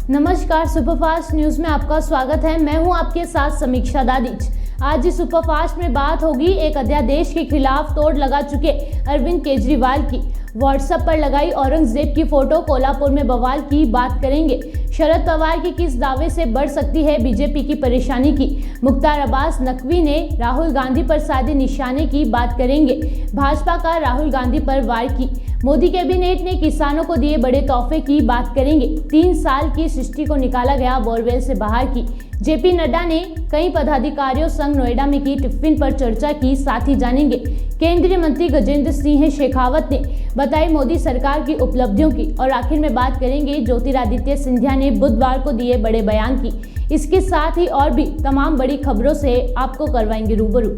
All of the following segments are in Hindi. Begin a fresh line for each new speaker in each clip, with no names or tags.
नमस्कार, सुपरफास्ट न्यूज में आपका स्वागत है। मैं हूं आपके साथ समीक्षा दादिच। आज इस सुपरफास्ट में बात होगी एक अध्यादेश के खिलाफ तोड़ लगा चुके अरविंद केजरीवाल की। व्हाट्सएप पर लगाई औरंगजेब की फोटो, कोल्हापुर में बवाल की बात करेंगे। शरद पवार की किस दावे से बढ़ सकती है बीजेपी की परेशानी की। मुख्तार अब्बास नकवी ने राहुल गांधी पर साधे निशाने की बात करेंगे। भाजपा का राहुल गांधी पर वार की। मोदी कैबिनेट ने किसानों को दिए बड़े तोहफे की बात करेंगे। 3 साल की सृष्टि को निकाला गया बोरवेल से बाहर की। जेपी नड्डा ने कई पदाधिकारियों संग नोएडा में की टिफिन पर चर्चा की, साथ ही जानेंगे। केंद्रीय मंत्री गजेंद्र सिंह शेखावत ने बताई मोदी सरकार की उपलब्धियों की। और आखिर में बात करेंगे ज्योतिरादित्य सिंधिया ने बुधवार को दिए बड़े बयान की। इसके साथ ही और भी तमाम बड़ी खबरों से आपको करवाएंगे रूबरू।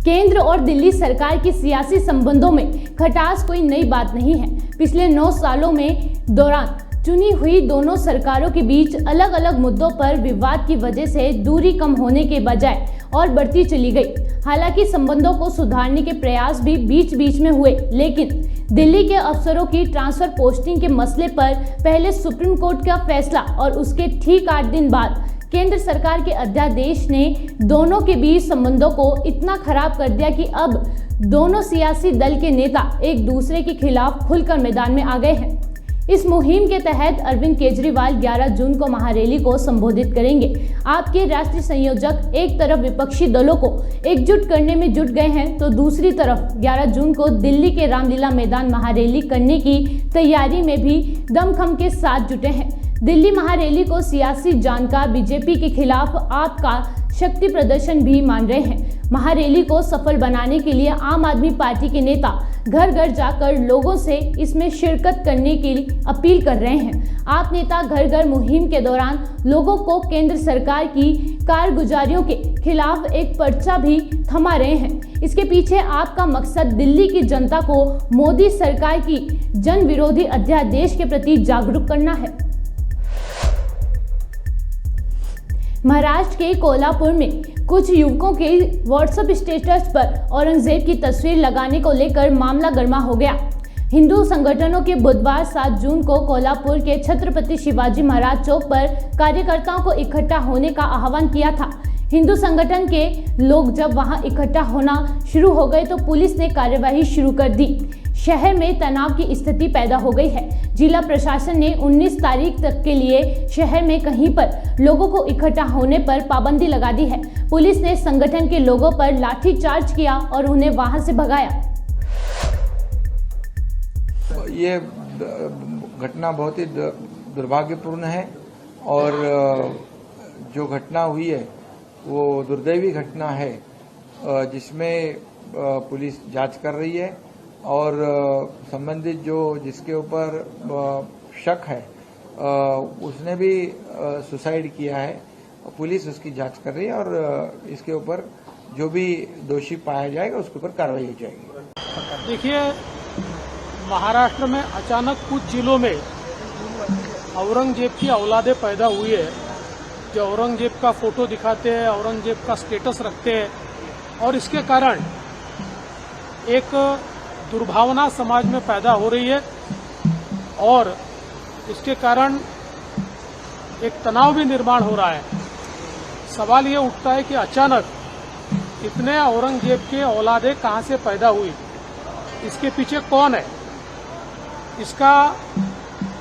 केंद्र और दिल्ली सरकार की सियासी संबंधों में खटास कोई नई बात नहीं है। पिछले 9 सालों में दौरान चुनी हुई दोनों सरकारों के बीच अलग अलग मुद्दों पर विवाद की वजह से दूरी कम होने के बजाय और बढ़ती चली गई। हालांकि संबंधों को सुधारने के प्रयास भी बीच बीच में हुए, लेकिन दिल्ली के अफसरों की ट्रांसफर पोस्टिंग के मसले पर पहले सुप्रीम कोर्ट का फैसला और उसके ठीक 8 दिन बाद केंद्र सरकार के अध्यादेश ने दोनों के बीच संबंधों को इतना खराब कर दिया कि अब दोनों सियासी दल के नेता एक दूसरे के खिलाफ खुलकर मैदान में आ गए हैं। इस मुहिम के तहत अरविंद केजरीवाल 11 जून को महारैली को संबोधित करेंगे। आपके राष्ट्रीय संयोजक एक तरफ विपक्षी दलों को एकजुट करने में जुट गए हैं, तो दूसरी तरफ 11 जून को दिल्ली के रामलीला मैदान महारैली करने की तैयारी में भी दमखम के साथ जुटे हैं। दिल्ली महारैली को सियासी जानकार बीजेपी के खिलाफ आपका शक्ति प्रदर्शन भी मान रहे हैं। महारैली को सफल बनाने के लिए आम आदमी पार्टी के नेता घर घर जाकर लोगों से इसमें शिरकत करने की अपील कर रहे हैं। आप नेता घर घर मुहिम के दौरान लोगों को केंद्र सरकार की कारगुजारियों के खिलाफ एक पर्चा भी थमा रहे हैं। इसके पीछे आपका मकसद दिल्ली की जनता को मोदी सरकार की जन विरोधी अध्यादेश के प्रति जागरूक करना है। महाराष्ट्र के कोल्हापुर में कुछ युवकों के व्हाट्सएप स्टेटस पर औरंगजेब की तस्वीर लगाने को लेकर मामला गर्मा हो गया। हिंदू संगठनों के बुधवार 7 जून को कोल्हापुर के छत्रपति शिवाजी महाराज चौक पर कार्यकर्ताओं को इकट्ठा होने का आह्वान किया था। हिंदू संगठन के लोग जब वहां इकट्ठा होना शुरू हो गए तो पुलिस ने कार्यवाही शुरू कर दी। शहर में तनाव की स्थिति पैदा हो गई है। जिला प्रशासन ने 19 तारीख तक के लिए शहर में कहीं पर लोगों को इकट्ठा होने पर पाबंदी लगा दी है। पुलिस ने संगठन के लोगों पर लाठीचार्ज किया और उन्हें वहां से भगाया।
ये घटना बहुत ही दुर्भाग्यपूर्ण है और जो घटना हुई है वो दुर्दैवी घटना है, जिसमें पुलिस जांच कर रही है और संबंधित जिसके ऊपर शक है उसने भी सुसाइड किया है। पुलिस उसकी जांच कर रही है और इसके ऊपर जो भी दोषी पाया जाएगा उसके ऊपर कार्रवाई की जाएगी।
देखिए, महाराष्ट्र में अचानक कुछ जिलों में औरंगजेब की औलादें पैदा हुई है, जो औरंगजेब का फोटो दिखाते हैं, औरंगजेब का स्टेटस रखते हैं और इसके कारण एक दुर्भावना समाज में पैदा हो रही है और इसके कारण एक तनाव भी निर्माण हो रहा है। सवाल ये उठता है कि अचानक इतने औरंगजेब के औलादें कहां से पैदा हुई, इसके पीछे कौन है, इसका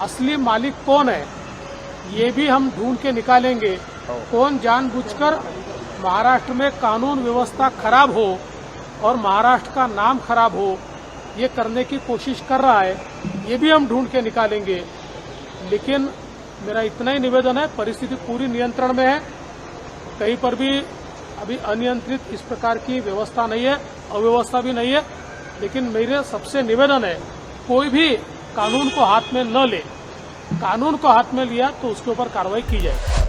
असली मालिक कौन है, ये भी हम ढूंढ के निकालेंगे। कौन जानबूझकर महाराष्ट्र में कानून व्यवस्था खराब हो और महाराष्ट्र का नाम खराब हो, ये करने की कोशिश कर रहा है, ये भी हम ढूंढ के निकालेंगे। लेकिन मेरा इतना ही निवेदन है, परिस्थिति पूरी नियंत्रण में है, कहीं पर भी अभी अनियंत्रित इस प्रकार की व्यवस्था नहीं है, अव्यवस्था भी नहीं है। लेकिन मेरे सबसे निवेदन है, कोई भी कानून को हाथ में न ले, कानून को हाथ में लिया तो उसके ऊपर कार्रवाई की जाए।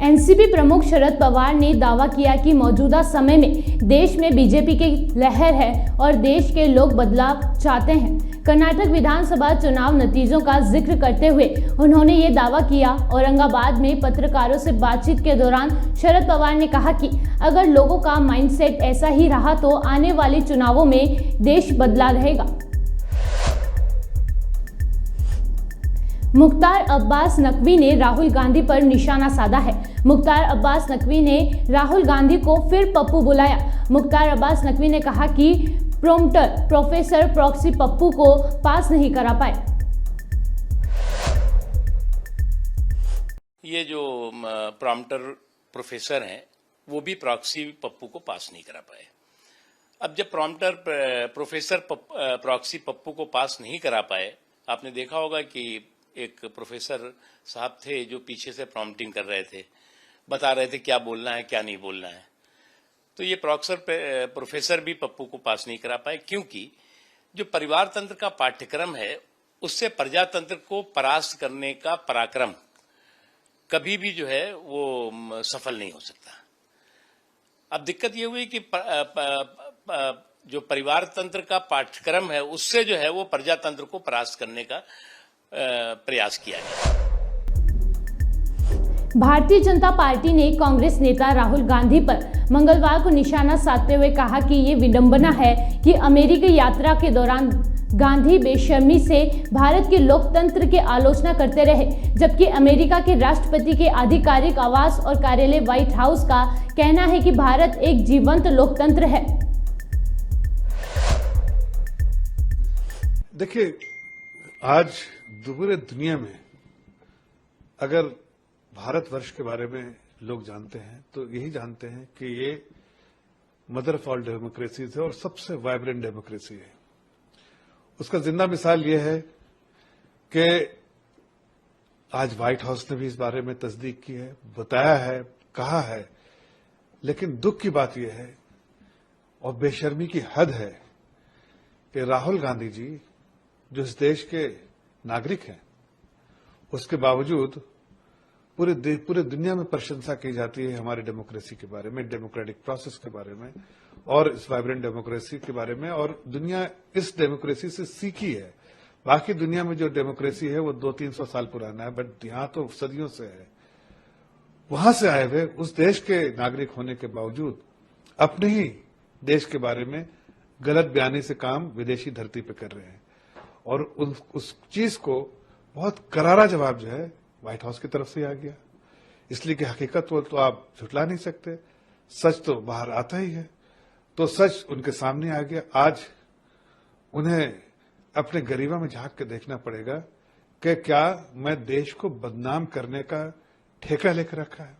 एनसीपी प्रमुख शरद पवार ने दावा किया कि मौजूदा समय में देश में बीजेपी की लहर है और देश के लोग बदलाव चाहते हैं। कर्नाटक विधानसभा चुनाव नतीजों का जिक्र करते हुए उन्होंने ये दावा किया। औरंगाबाद में पत्रकारों से बातचीत के दौरान शरद पवार ने कहा कि अगर लोगों का माइंडसेट ऐसा ही रहा तो आने वाले चुनावों में देश बदला रहेगा। मुख्तार अब्बास नकवी ने राहुल गांधी पर निशाना साधा है। मुख्तार अब्बास नकवी ने राहुल गांधी को फिर पप्पू बुलाया। मुख्तार अब्बास नकवी ने कहा कि प्रॉम्प्टर प्रोफेसर प्रॉक्सी पप्पू को पास नहीं करा पाए।
ये जो प्रॉम्प्टर प्रोफेसर हैं वो भी प्रॉक्सी पप्पू को पास नहीं करा पाए। अब जब प्रॉम्प्टर प्रोफेसर प्रॉक्सी पप्पू को पास नहीं करा पाए, आपने देखा होगा कि एक प्रोफेसर साहब थे जो पीछे से प्रॉम्प्टिंग कर रहे थे, बता रहे थे क्या बोलना है क्या नहीं बोलना है। तो ये प्रोफेसर भी पप्पू को पास नहीं करा पाए, क्योंकि जो परिवार तंत्र का पाठ्यक्रम है उससे प्रजातंत्र को परास्त करने का पराक्रम कभी भी जो है वो सफल नहीं हो सकता। अब दिक्कत ये हुई कि जो परिवार तंत्र का पाठ्यक्रम है उससे जो है वो प्रजातंत्र को परास्त करने का प्रयास किया गया।
भारतीय जनता पार्टी ने कांग्रेस नेता राहुल गांधी पर मंगलवार को निशाना साधते हुए कहा कि ये विडंबना है कि अमेरिकी यात्रा के दौरान गांधी बेशर्मी से भारत के लोकतंत्र की आलोचना करते रहे, जबकि अमेरिका के राष्ट्रपति के आधिकारिक आवास और कार्यालय व्हाइट हाउस का कहना है कि भारत एक जीवंत लोकतंत्र है।
देखिए, आज पूरे दुनिया में अगर भारतवर्ष के बारे में लोग जानते हैं तो यही जानते हैं कि ये मदर ऑफ ऑल डेमोक्रेसीज है और सबसे वाइब्रेंट डेमोक्रेसी है। उसका जिंदा मिसाल ये है कि आज व्हाइट हाउस ने भी इस बारे में तस्दीक की है, बताया है, कहा है, लेकिन दुख की बात यह है और बेशर्मी की हद है कि राहुल गांधी जी जो इस देश के नागरिक हैं, उसके बावजूद पूरे दुनिया में प्रशंसा की जाती है हमारे डेमोक्रेसी के बारे में, डेमोक्रेटिक प्रोसेस के बारे में और इस वाइब्रेंट डेमोक्रेसी के बारे में। और दुनिया इस डेमोक्रेसी से सीखी है। बाकी दुनिया में जो डेमोक्रेसी है वो 200-300 साल पुराना है, बट यहां तो सदियों से है। वहां से आए हुए उस देश के नागरिक होने के बावजूद अपने ही देश के बारे में गलत बयानी से काम विदेशी धरती पर कर रहे हैं और उस चीज को बहुत करारा जवाब जो है व्हाइट हाउस की तरफ से आ गया। इसलिए कि हकीकत तो आप झुटला नहीं सकते, सच तो बाहर आता ही है। तो सच उनके सामने आ गया। आज उन्हें अपने गरिमा में झांक के देखना पड़ेगा कि क्या मैं देश को बदनाम करने का ठेका लेकर रखा है?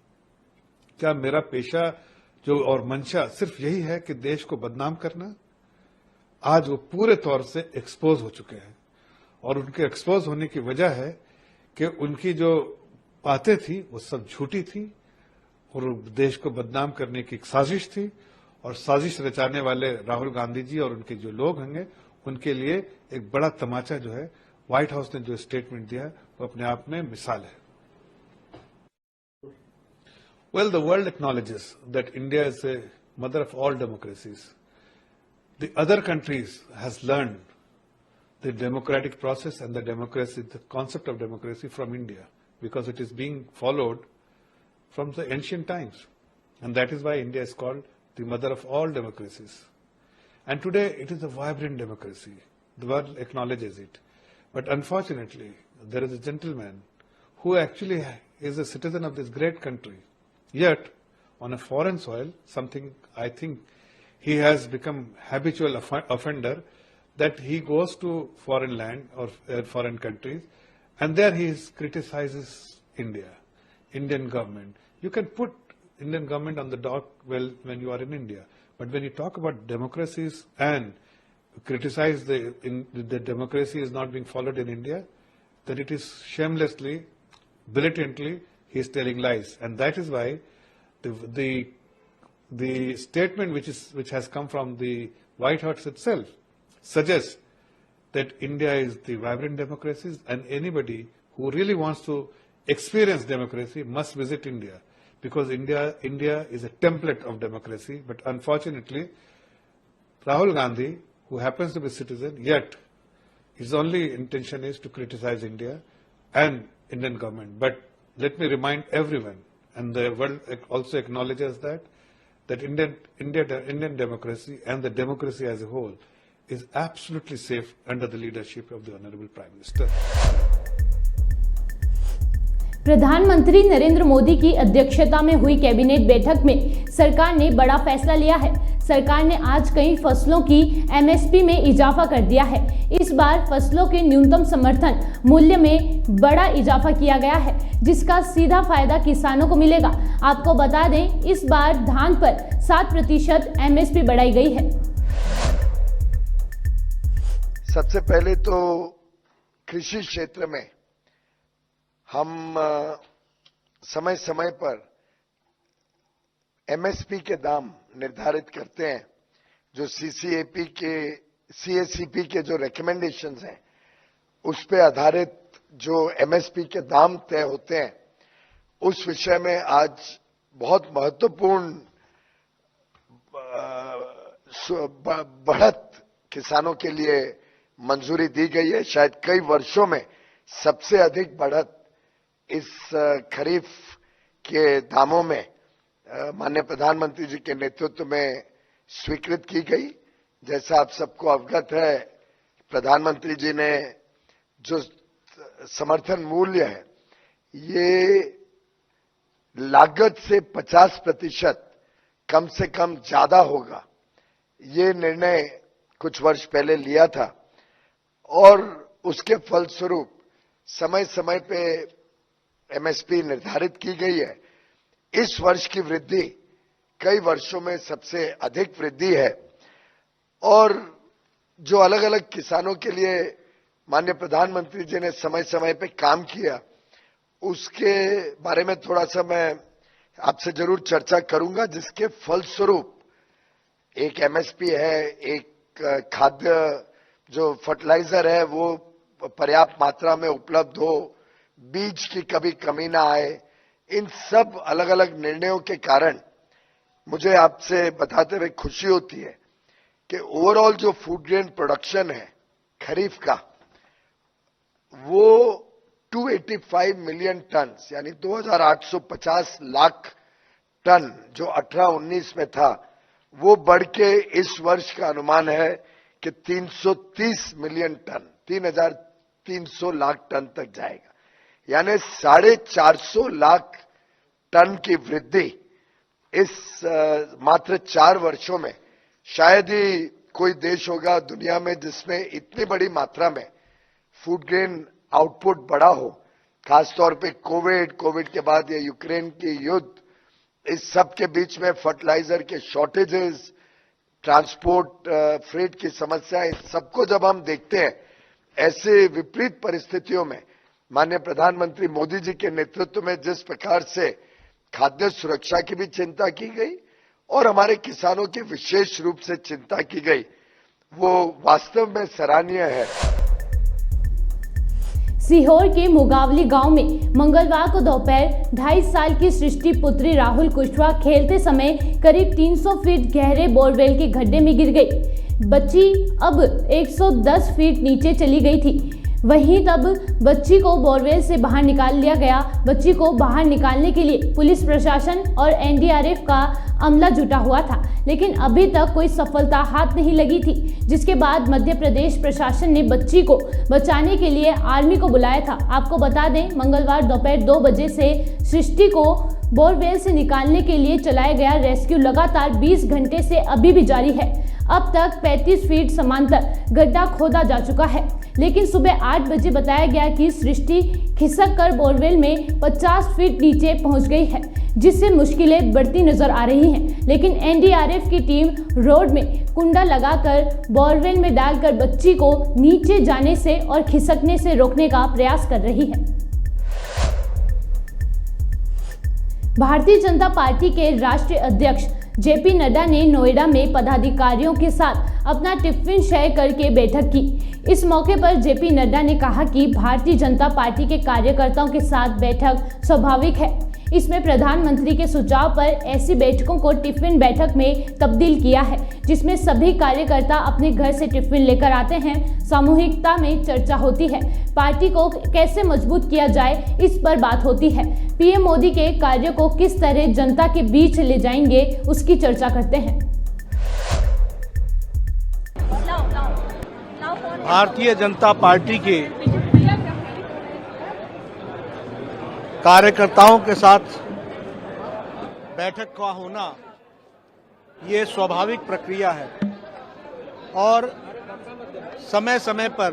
क्या मेरा पेशा जो और मंशा सिर्फ यही है कि देश को बदनाम करना? आज वो पूरे तौर से एक्सपोज हो चुके हैं और उनके एक्सपोज होने की वजह है कि उनकी जो बातें थी वो सब झूठी थी और देश को बदनाम करने की एक साजिश थी। और साजिश रचाने वाले राहुल गांधी जी और उनके जो लोग होंगे उनके लिए एक बड़ा तमाचा जो है व्हाइट हाउस ने जो स्टेटमेंट दिया वो अपने आप में मिसाल है। Well, the world acknowledges that India is a mother of all democracies. The other countries has learned the democratic process and the democracy, the concept of democracy from India, because it is being followed from the ancient times. And that is why India is called the mother of all democracies. And today it is a vibrant democracy. The world acknowledges it. But unfortunately, there is a gentleman who actually is a citizen of this great country. Yet, on a foreign soil, something I think he has become habitual offender, that he goes to foreign land or foreign countries and there he criticizes India, Indian government. You can put Indian government on the dock when you are in India, but when you talk about democracies and criticize the democracy is not being followed in India, then it is shamelessly, blatantly, he is telling lies. And that is why the statement which has come from the White House itself suggests that India is the vibrant democracy and anybody who really wants to experience democracy must visit India, because India is a template of democracy. But unfortunately, Rahul Gandhi, who happens to be a citizen, yet his only intention is to criticize India and Indian government. But let me remind everyone, and the world also acknowledges that Indian democracy and the democracy as a whole is absolutely safe under the leadership of the Honorable Prime Minister.
प्रधानमंत्री नरेंद्र मोदी की अध्यक्षता में हुई कैबिनेट बैठक में सरकार ने बड़ा फैसला लिया है। सरकार ने आज कई फसलों की एमएसपी में इजाफा कर दिया है। इस बार फसलों के न्यूनतम समर्थन मूल्य में बड़ा इजाफा किया गया है, जिसका सीधा फायदा किसानों को मिलेगा। आपको बता दें, इस बार धान पर 7% एमएसपी बढ़ाई गई है।
सबसे पहले तो कृषि क्षेत्र में हम समय समय पर एमएसपी के दाम निर्धारित करते हैं। जो सीएसीपी के जो रिकमेंडेशंस हैं, उस पे आधारित जो एमएसपी के दाम तय होते हैं, उस विषय में आज बहुत महत्वपूर्ण बढ़त किसानों के लिए मंजूरी दी गई है। शायद कई वर्षों में सबसे अधिक बढ़त इस खरीफ के दामों में माननीय प्रधानमंत्री जी के नेतृत्व में स्वीकृत की गई। जैसा आप सबको अवगत है, प्रधानमंत्री जी ने जो समर्थन मूल्य है, ये लागत से 50% कम से कम ज्यादा होगा, ये निर्णय कुछ वर्ष पहले लिया था और उसके फलस्वरूप समय समय पे एमएसपी निर्धारित की गई है। इस वर्ष की वृद्धि कई वर्षों में सबसे अधिक वृद्धि है और जो अलग अलग किसानों के लिए माननीय प्रधानमंत्री जी ने समय समय पे काम किया, उसके बारे में थोड़ा सा मैं आपसे जरूर चर्चा करूंगा, जिसके फलस्वरूप एक एमएसपी है, एक खाद्य जो फर्टिलाइजर है वो पर्याप्त मात्रा में उपलब्ध हो, बीज की कभी कमी ना आए। इन सब अलग अलग निर्णयों के कारण मुझे आपसे बताते हुए खुशी होती है कि ओवरऑल जो फूड ग्रेन प्रोडक्शन है खरीफ का, वो 285 मिलियन टन यानी 2850 लाख टन जो 18-19 में था, वो बढ़ के इस वर्ष का अनुमान है कि 330 मिलियन टन, 3300 लाख टन तक जाएगा। यानी 450 लाख टन की वृद्धि इस मात्र 4 वर्षों में। शायद ही कोई देश होगा दुनिया में जिसमें इतनी बड़ी मात्रा में फूड ग्रेन आउटपुट बढ़ा हो। खासतौर पे कोविड के बाद ये यूक्रेन की युद्ध, इस सब के बीच में फर्टिलाइजर के शॉर्टेजेस, ट्रांसपोर्ट फ्रेट की समस्या, इस सबको जब हम देखते हैं, ऐसे विपरीत परिस्थितियों में माननीय प्रधानमंत्री मोदी जी के नेतृत्व में जिस प्रकार से खाद्य सुरक्षा की भी चिंता की गई और हमारे किसानों की विशेष रूप से चिंता की गई, वो वास्तव में सराहनीय है।
सीहोर के मुगावली गांव में मंगलवार को दोपहर 2.5 साल की सृष्टि पुत्री राहुल कुशवाहा खेलते समय करीब 300 फीट गहरे बोरवेल के गड्ढे में गिर गई। बच्ची अब 110 फीट नीचे चली गई थी। वहीं तब बच्ची को बोरवेल से बाहर निकाल लिया गया। बच्ची को बाहर निकालने के लिए पुलिस प्रशासन और एनडीआरएफ का अमला जुटा हुआ था, लेकिन अभी तक कोई सफलता हाथ नहीं लगी थी, जिसके बाद मध्य प्रदेश प्रशासन ने बच्ची को बचाने के लिए आर्मी को बुलाया था। आपको बता दें, मंगलवार दोपहर 2 बजे से सृष्टि को बोरवेल से निकालने के लिए चलाया गया रेस्क्यू लगातार 20 घंटे से अभी भी जारी है। अब तक 35 फीट समांतर गड्ढा खोदा जा चुका है, लेकिन सुबह 8 बजे बताया गया कि सृष्टि खिसक कर बोरवेल में 50 फीट नीचे पहुंच गई है, जिससे मुश्किलें बढ़ती नजर आ रही हैं। लेकिन एनडीआरएफ की टीम रोड में कुंडा लगाकर बोरवेल में डालकर बच्ची को नीचे जाने से और खिसकने से रोकने का प्रयास कर रही है। भारतीय जनता पार्टी के राष्ट्रीय अध्यक्ष जेपी नड्डा ने नोएडा में पदाधिकारियों के साथ अपना टिफिन शेयर करके बैठक की। इस मौके पर जेपी नड्डा ने कहा कि भारतीय जनता पार्टी के कार्यकर्ताओं के साथ बैठक स्वाभाविक है। इसमें प्रधानमंत्री के सुझाव पर ऐसी बैठकों को टिफिन बैठक में तब्दील किया है, जिसमें सभी कार्यकर्ता अपने घर से टिफिन लेकर आते हैं। सामूहिकता में चर्चा होती है, पार्टी को कैसे मजबूत किया जाए इस पर बात होती है। पीएम मोदी के कार्यों को किस तरह जनता के बीच ले जाएंगे उसकी चर्चा करते हैं।
भारतीय जनता पार्टी के कार्यकर्ताओं के साथ बैठक का होना ये स्वाभाविक प्रक्रिया है और समय समय पर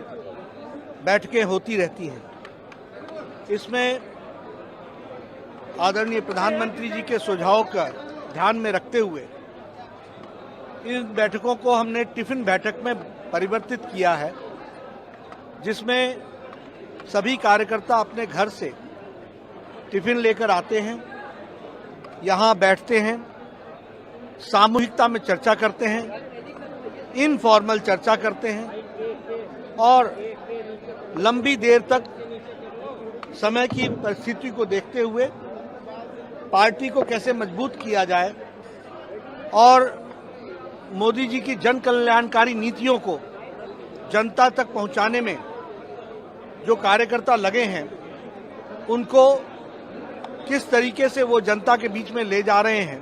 बैठकें होती रहती हैं। इसमें आदरणीय प्रधानमंत्री जी के सुझाव का ध्यान में रखते हुए इन बैठकों को हमने टिफिन बैठक में परिवर्तित किया है, जिसमें सभी कार्यकर्ता अपने घर से टिफिन लेकर आते हैं, यहाँ बैठते हैं, सामूहिकता में चर्चा करते हैं, इनफॉर्मल चर्चा करते हैं और लंबी देर तक समय की परिस्थिति को देखते हुए पार्टी को कैसे मजबूत किया जाए और मोदी जी की जन कल्याणकारी नीतियों को जनता तक पहुंचाने में जो कार्यकर्ता लगे हैं उनको किस तरीके से वो जनता के बीच में ले जा रहे हैं,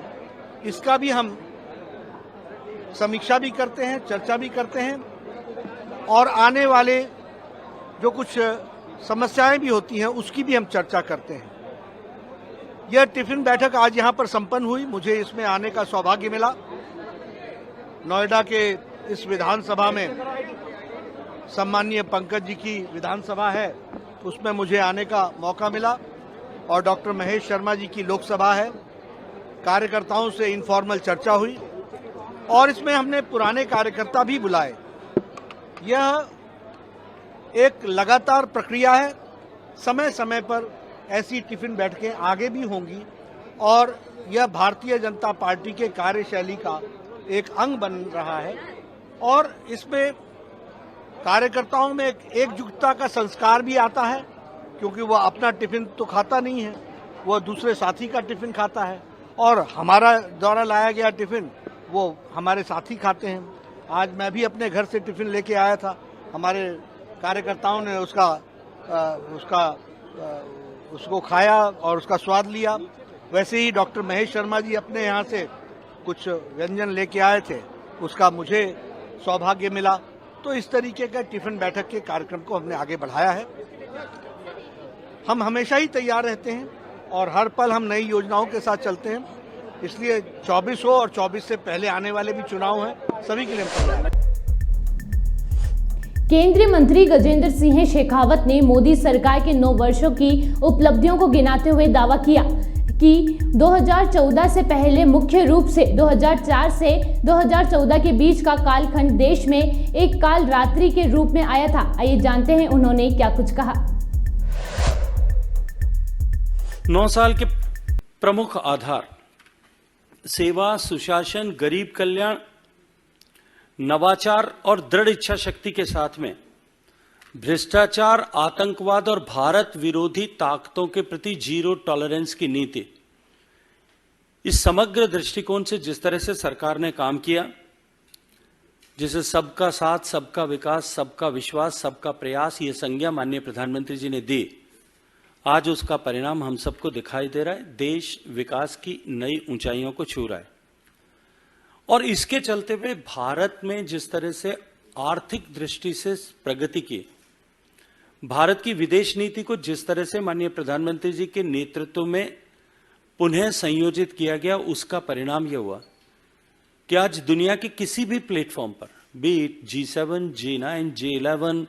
इसका भी हम समीक्षा भी करते हैं, चर्चा भी करते हैं और आने वाले जो कुछ समस्याएं भी होती हैं उसकी भी हम चर्चा करते हैं। यह टिफिन बैठक आज यहाँ पर संपन्न हुई। मुझे इसमें आने का सौभाग्य मिला। नोएडा के इस विधानसभा में सम्माननीय पंकज जी की विधानसभा है, उसमें मुझे आने का मौका मिला और डॉक्टर महेश शर्मा जी की लोकसभा है। कार्यकर्ताओं से इनफॉर्मल चर्चा हुई और इसमें हमने पुराने कार्यकर्ता भी बुलाए। यह एक लगातार प्रक्रिया है। समय समय पर ऐसी टिफिन बैठकें आगे भी होंगी और यह भारतीय जनता पार्टी के कार्यशैली का एक अंग बन रहा है और इसमें कार्यकर्ताओं में एक एकजुटता का संस्कार भी आता है, क्योंकि वह अपना टिफिन तो खाता नहीं है, वह दूसरे साथी का टिफिन खाता है और हमारा द्वारा लाया गया टिफिन वो हमारे साथी खाते हैं। आज मैं भी अपने घर से टिफिन लेके आया था, हमारे कार्यकर्ताओं ने उसको खाया और उसका स्वाद लिया। वैसे ही डॉक्टर महेश शर्मा जी अपने यहाँ से कुछ व्यंजन लेके आए थे, उसका मुझे सौभाग्य मिला। तो इस तरीके का टिफिन बैठक के कार्यक्रम को हमने आगे बढ़ाया है। हम हमेशा ही तैयार रहते हैं और हर पल हम नई योजनाओं के साथ चलते हैं, इसलिए 24 हो और 24 से पहले आने वाले भी चुनाव हैं, सभी के लिए तैयार हैं।
केंद्रीय मंत्री गजेंद्र सिंह शेखावत ने मोदी सरकार के 9 वर्षों की उपलब्धियों को गिनाते हुए दावा किया कि 2014 से पहले मुख्य रूप से 2004 से 2014 के बीच का कालखंड देश में एक काल रात्रि के रूप में आया था। आइए जानते हैं उन्होंने क्या कुछ कहा।
9 साल के प्रमुख आधार सेवा, सुशासन, गरीब कल्याण, नवाचार और दृढ़ इच्छा शक्ति के साथ में भ्रष्टाचार, आतंकवाद और भारत विरोधी ताकतों के प्रति जीरो टॉलरेंस की नीति, इस समग्र दृष्टिकोण से जिस तरह से सरकार ने काम किया, जिसे सबका साथ, सबका विकास, सबका विश्वास, सबका प्रयास, ये संज्ञा माननीय प्रधानमंत्री जी ने दी, आज उसका परिणाम हम सबको दिखाई दे रहा है। देश विकास की नई ऊंचाइयों को छू रहा है और इसके चलते हुए भारत में जिस तरह से आर्थिक दृष्टि से प्रगति की, भारत की विदेश नीति को जिस तरह से माननीय प्रधानमंत्री जी के नेतृत्व में पुनः संयोजित किया गया, उसका परिणाम यह हुआ कि आज दुनिया के किसी भी प्लेटफॉर्म पर, बी G7, G9, G11,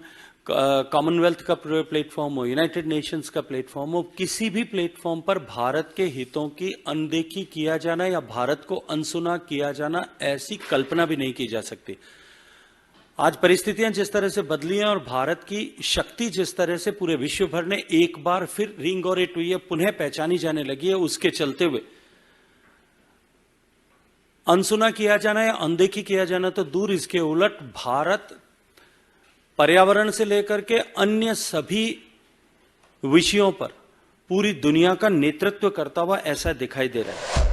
कॉमनवेल्थ का प्लेटफॉर्म हो, यूनाइटेड नेशंस का प्लेटफॉर्म हो, किसी भी प्लेटफॉर्म पर भारत के हितों की अनदेखी किया जाना या भारत को अनसुना किया जाना, ऐसी कल्पना भी नहीं की जा सकती। आज परिस्थितियां जिस तरह से बदली हैं और भारत की शक्ति जिस तरह से पूरे विश्व भर ने एक बार फिर रिंगोरेट हुई है, पुनः पहचानी जाने लगी है, उसके चलते हुए अनसुना किया जाना या अनदेखी किया जाना तो दूर, इसके उलट भारत पर्यावरण से लेकर के अन्य सभी विषयों पर पूरी दुनिया का नेतृत्व करता हुआ ऐसा दिखाई दे रहा है।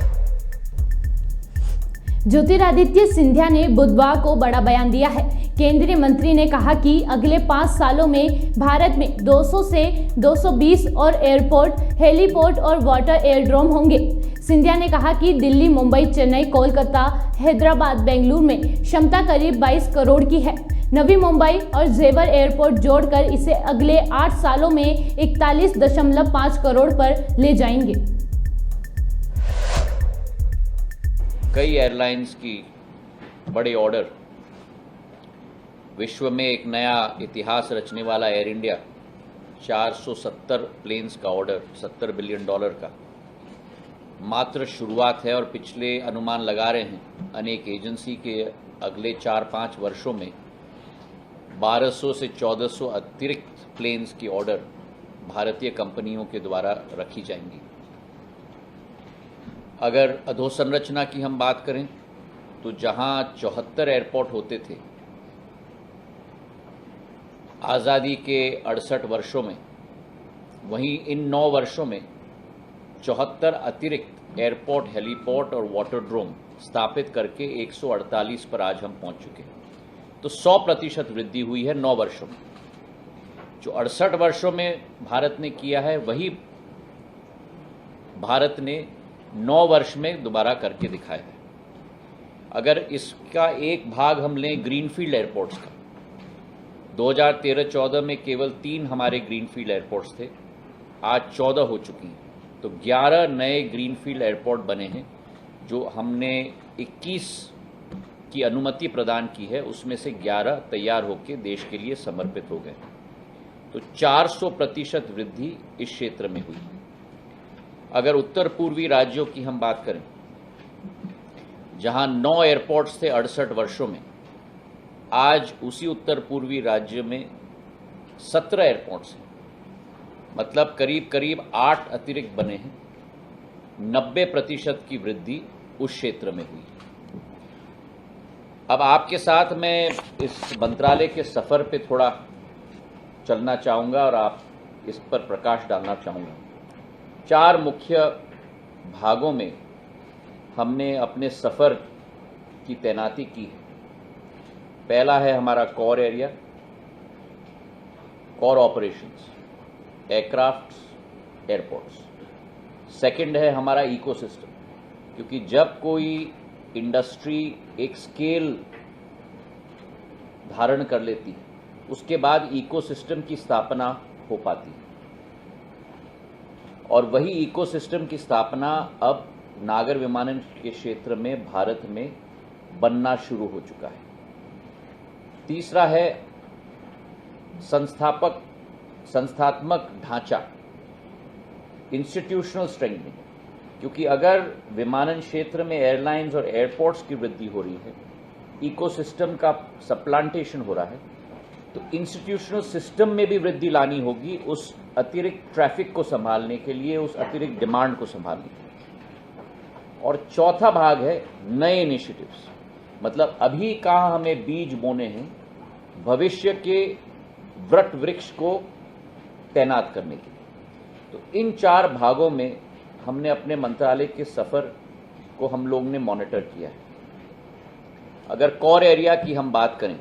ज्योतिरादित्य सिंधिया ने बुधवार को बड़ा बयान दिया है। केंद्रीय मंत्री ने कहा कि अगले 5 सालों में भारत में 200 से 220 और एयरपोर्ट, हेलीपोर्ट और वाटर एयरड्रोम होंगे। सिंधिया ने कहा कि दिल्ली, मुंबई, चेन्नई, कोलकाता, हैदराबाद, बेंगलुरु में क्षमता करीब 22 करोड़ की है। नवी मुंबई और जेवर एयरपोर्ट जोड़कर इसे अगले 8 सालों में 41.5 करोड़ पर ले जाएंगे।
कई एयरलाइंस की बड़े ऑर्डर, विश्व में एक नया इतिहास रचने वाला एयर इंडिया 470 प्लेन्स का ऑर्डर, $70 बिलियन का मात्र शुरुआत है और पिछले अनुमान लगा रहे हैं अनेक एजेंसी के अगले 4-5 वर्षों में 1200 से 1400 अतिरिक्त प्लेन्स की ऑर्डर भारतीय कंपनियों के द्वारा रखी जाएंगी। अगर अधोसंरचना की हम बात करें तो जहां 74 एयरपोर्ट होते थे, आज़ादी के 68 वर्षों में, वहीं इन 9 वर्षों में 74 अतिरिक्त एयरपोर्ट, हेलीपोर्ट और वाटरड्रोम स्थापित करके 148 पर आज हम पहुंच चुके हैं। तो 100% वृद्धि हुई है 9 वर्षों में। जो 68 वर्षों में भारत ने किया है वही भारत ने 9 वर्ष में दोबारा करके दिखाया है। अगर इसका एक भाग हम लें ग्रीनफील्ड एयरपोर्ट्स का, 2013-14 में केवल 3 हमारे ग्रीनफील्ड एयरपोर्ट्स थे, आज 14 हो चुकी हैं। तो 11 नए ग्रीनफील्ड एयरपोर्ट बने हैं। जो हमने 21 की अनुमति प्रदान की है उसमें से 11 तैयार होकर देश के लिए समर्पित हो गए। तो 400% वृद्धि इस क्षेत्र में हुई। अगर उत्तर पूर्वी राज्यों की हम बात करें, जहां 9 एयरपोर्ट्स थे 68 वर्षों में, आज उसी उत्तर पूर्वी राज्य में 17 एयरपोर्ट्स हैं। मतलब करीब करीब 8 अतिरिक्त बने हैं। 90% की वृद्धि उस क्षेत्र में हुई। अब आपके साथ मैं इस मंत्रालय के सफर पे थोड़ा चलना चाहूँगा और आप इस पर प्रकाश डालना चाहूँगा। 4 मुख्य भागों में हमने अपने सफर की तैनाती की है। पहला है हमारा core area, core operations, aircraft, airports. Second है हमारा इकोसिस्टम, क्योंकि जब कोई इंडस्ट्री एक स्केल धारण कर लेती है उसके बाद इकोसिस्टम की स्थापना हो पाती है, और वही इकोसिस्टम की स्थापना अब नागर विमानन के क्षेत्र में भारत में बनना शुरू हो चुका है। तीसरा है संस्थात्मक ढांचा, इंस्टीट्यूशनल स्ट्रेंथनिंग, क्योंकि अगर विमानन क्षेत्र में एयरलाइंस और एयरपोर्ट्स की वृद्धि हो रही है, इकोसिस्टम का सप्लांटेशन हो रहा है, तो इंस्टीट्यूशनल सिस्टम में भी वृद्धि लानी होगी उस अतिरिक्त ट्रैफिक को संभालने के लिए, उस अतिरिक्त डिमांड को संभालने के लिए। और चौथा भाग है नए इनिशिएटिव्स, मतलब अभी कहाँ हमें बीज बोने हैं भविष्य के वृक्ष वृक्ष को तैनात करने के लिए। तो इन 4 भागों में हमने अपने मंत्रालय के सफर को हम लोग ने मॉनिटर किया है। अगर कोर एरिया की हम बात करें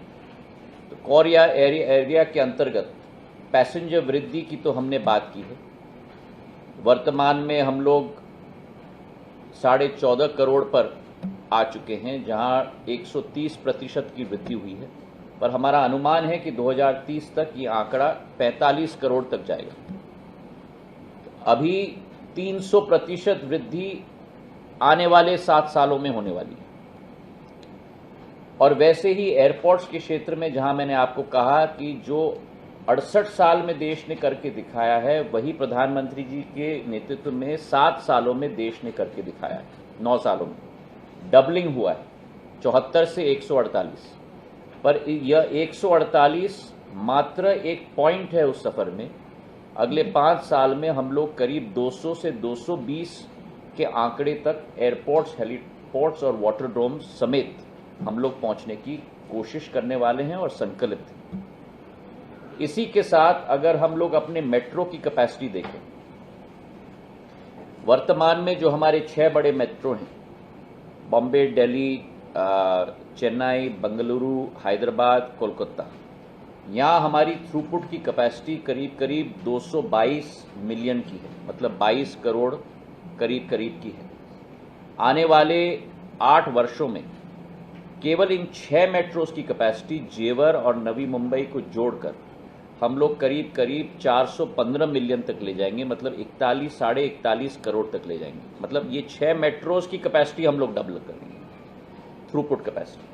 तो कोर एरिया के अंतर्गत पैसेंजर वृद्धि की तो हमने बात की है। वर्तमान में हम लोग 14.5 करोड़ पर आ चुके हैं, जहां 130% की वृद्धि हुई है, पर हमारा अनुमान है कि 2030 तक ये आंकड़ा 45 करोड़ तक जाएगा। अभी 300% वृद्धि आने वाले 7 सालों में होने वाली है। और वैसे ही एयरपोर्ट्स के क्षेत्र में, जहां मैंने आपको कहा कि जो 68 साल में देश ने करके दिखाया है, वही प्रधानमंत्री जी के नेतृत्व में 7 सालों में देश ने करके दिखाया है। 9 सालों में डबलिंग हुआ है, 74 से 148। पर यह 148 मात्र एक पॉइंट है उस सफर में। अगले 5 साल में हम लोग करीब 200 से 220 के आंकड़े तक एयरपोर्ट्स, हेलीपोर्ट्स और वाटरड्रोम समेत हम लोग पहुंचने की कोशिश करने वाले हैं और संकल्पित हैं। इसी के साथ अगर हम लोग अपने मेट्रो की कैपेसिटी देखें, वर्तमान में जो हमारे 6 बड़े मेट्रो हैं, बॉम्बे, दिल्ली, चेन्नई, बेंगलुरु, हैदराबाद, कोलकाता, यहाँ हमारी थ्रूपुट की कैपेसिटी करीब करीब 222 मिलियन की है, मतलब 22 करोड़ करीब करीब की है। आने वाले 8 वर्षों में केवल इन 6 मेट्रोज की कैपेसिटी जेवर और नवी मुंबई को जोड़कर हम लोग करीब करीब 415 मिलियन तक ले जाएंगे, मतलब 41-41.5 करोड़ तक ले जाएंगे। मतलब ये 6 मेट्रोज की कैपेसिटी हम लोग डबल करेंगे, थ्रूपुट कैपेसिटी।